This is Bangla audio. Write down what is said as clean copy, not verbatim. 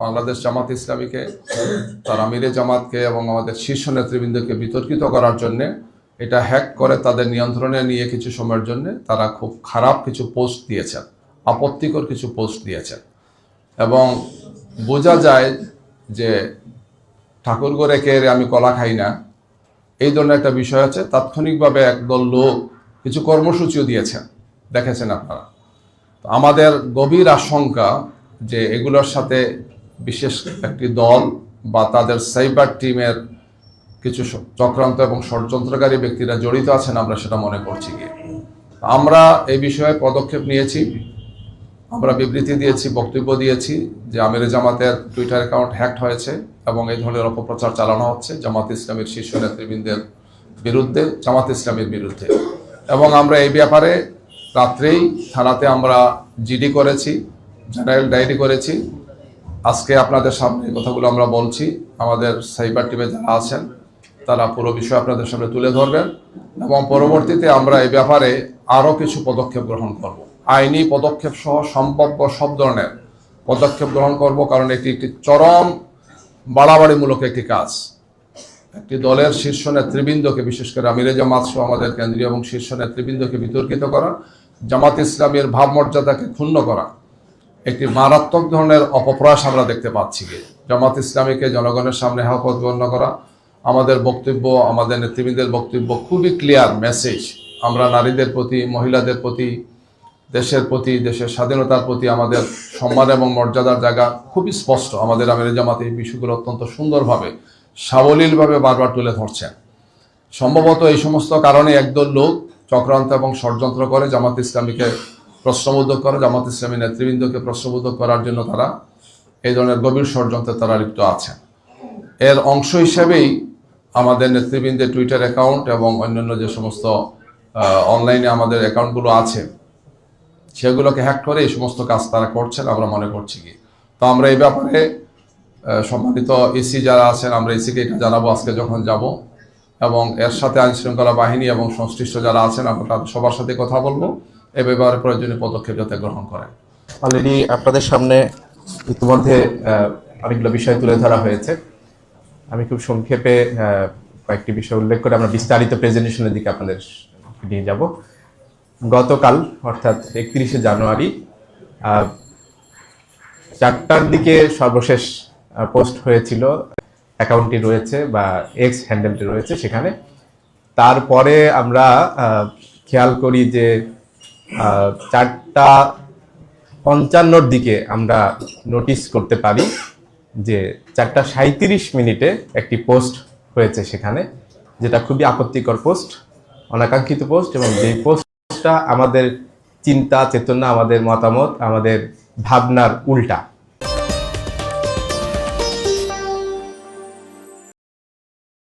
বাংলাদেশ জামাত ইসলামীকে, তার আমিরে জামাতকে এবং আমাদের শীর্ষ নেতৃবৃন্দকে বিতর্কিত করার জন্য এটা হ্যাক করে তাদের নিয়ন্ত্রণে নিয়ে কিছু সময়ের জন্য তারা খুব খারাপ কিছু পোস্ট দিয়েছেন, আপত্তিকর কিছু পোস্ট দিয়েছেন এবং বোঝা যায় যে ঠাকুর ঘরে কে আমি কলা খাই না, এই ধরনের একটা বিষয় আছে। তাৎক্ষণিকভাবে একদল লোক কিছু কর্মসূচিও দিয়েছেন, দেখেছেন আপনারা। আমাদের গভীর আশঙ্কা যে এগুলোর সাথে বিশেষ একটি দল বা তাদের সাইবার টিমের কিছু চক্রান্ত এবং ষড়যন্ত্রকারী ব্যক্তিরা জড়িত আছেন, আমরা সেটা মনে করছি। গিয়ে আমরা এই বিষয়ে পদক্ষেপ নিয়েছি, আমরা বিবৃতি দিয়েছি, বক্তব্য দিয়েছি যে আমিরে জামাতের টুইটার অ্যাকাউন্ট হ্যাকড হয়েছে এবং এই ধরনের অপপ্রচার চালানো হচ্ছে জামাত ইসলামের শীর্ষ নেতৃবৃন্দের বিরুদ্ধে, জামাত ইসলামের বিরুদ্ধে। এবং আমরা এই ব্যাপারে রাত্রেই থানাতে আমরা জিডি করেছি, জেনারেল ডায়েরি করেছি। আজকে আপনাদের সামনে কথাগুলো আমরা বলছি। আমাদের সাইবার টিমে যারা আছেন তারা পুরো বিষয় আপনাদের সামনে তুলে ধরবেন এবং পরবর্তীতে আমরা এই ব্যাপারে আরও কিছু পদক্ষেপ গ্রহণ করব, আইনি পদক্ষেপ সহ সম্ভাব্য সব ধরনের পদক্ষেপ গ্রহণ করব। কারণ এটি একটি চরম বাড়াবাড়িমূলক একটি কাজ। একটি দলের শীর্ষ নেতৃবৃন্দকে, বিশেষ করে আমিরে জামাত সহ আমাদের কেন্দ্রীয় এবং শীর্ষ নেতৃবৃন্দকে বিতর্কিত করা, জামাত ইসলামের ভাবমর্যাদাকে ক্ষুণ্ণ করা, একটি মারাত্মক ধরনের অপপ্রয়াস আমরা দেখতে পাচ্ছি। জামাত ইসলামীকে জনগণের সামনে প্রতিপন্ন করা, আমাদের বক্তব্য, আমাদের নেতৃবৃন্দের বক্তব্য খুবই ক্লিয়ার মেসেজ। আমরা নারীদের প্রতি, মহিলাদের প্রতি, দেশের প্রতি, দেশের স্বাধীনতার প্রতি আমাদের সম্মান এবং মর্যাদার জায়গা খুবই স্পষ্ট। আমাদের আমিরে জামাত এই বিষয়গুলো অত্যন্ত সুন্দরভাবে, সাবলীলভাবে বারবার তুলে ধরছেন। সম্ভবত এই সমস্ত কারণে একদল লোক চক্রান্ত এবং ষড়যন্ত্র করে জামাত ইসলামীকে প্রশ্নবোধক করে, জামাত ইসলামী নেতৃবৃন্দকে প্রশ্নবোধক করার জন্য তারা এই ধরনের গভীর ষড়যন্ত্রে তারা লিপ্ত আছেন। এর অংশ হিসেবেই আমাদের নেতৃবৃন্দের টুইটার অ্যাকাউন্ট এবং অন্যান্য যে সমস্ত অনলাইনে আমাদের অ্যাকাউন্টগুলো আছে সেগুলোকে হ্যাক করে এই সমস্ত কাজ তারা করছেন আমরা মনে করছি। কি তো আমরা এই ব্যাপারে সম্মানিত ইসি যারা আছেন, আমরা ইসিকে এটা জানাবো আজকে যখন যাব, এবং এর সাথে আইনশৃঙ্খলা বাহিনী এবং সংশ্লিষ্ট যারা আছেন আমরা তাদের সবার সাথে কথা বলবো এ ব্যাপারে প্রয়োজনীয় পদক্ষেপ যাতে গ্রহণ করেন। অলরেডি আপনাদের সামনে ইতিমধ্যে অনেকগুলো বিষয় তুলে ধরা হয়েছে। আমি খুব সংক্ষেপে কয়েকটি বিষয় উল্লেখ করে আমরা বিস্তারিত প্রেজেন্টেশনের দিকে আপনাদের নিয়ে যাব। গতকাল অর্থাৎ 31শে জানুয়ারি 4টার দিকে সর্বশেষ পোস্ট হয়েছিল, অ্যাকাউন্টটি রয়েছে বা এক্স হ্যান্ডেলটি রয়েছে সেখানে। তারপরে আমরা খেয়াল করি যে 4টা 55-র দিকে আমরা নোটিস করতে পারি যে 4টা 37 একটি পোস্ট হয়েছে সেখানে, যেটা খুবই আপত্তিকর পোস্ট, অনাকাঙ্ক্ষিত পোস্ট, এবং যেই পোস্টটা আমাদের চিন্তা চেতনা, আমাদের মতামত, আমাদের ভাবনার উল্টা।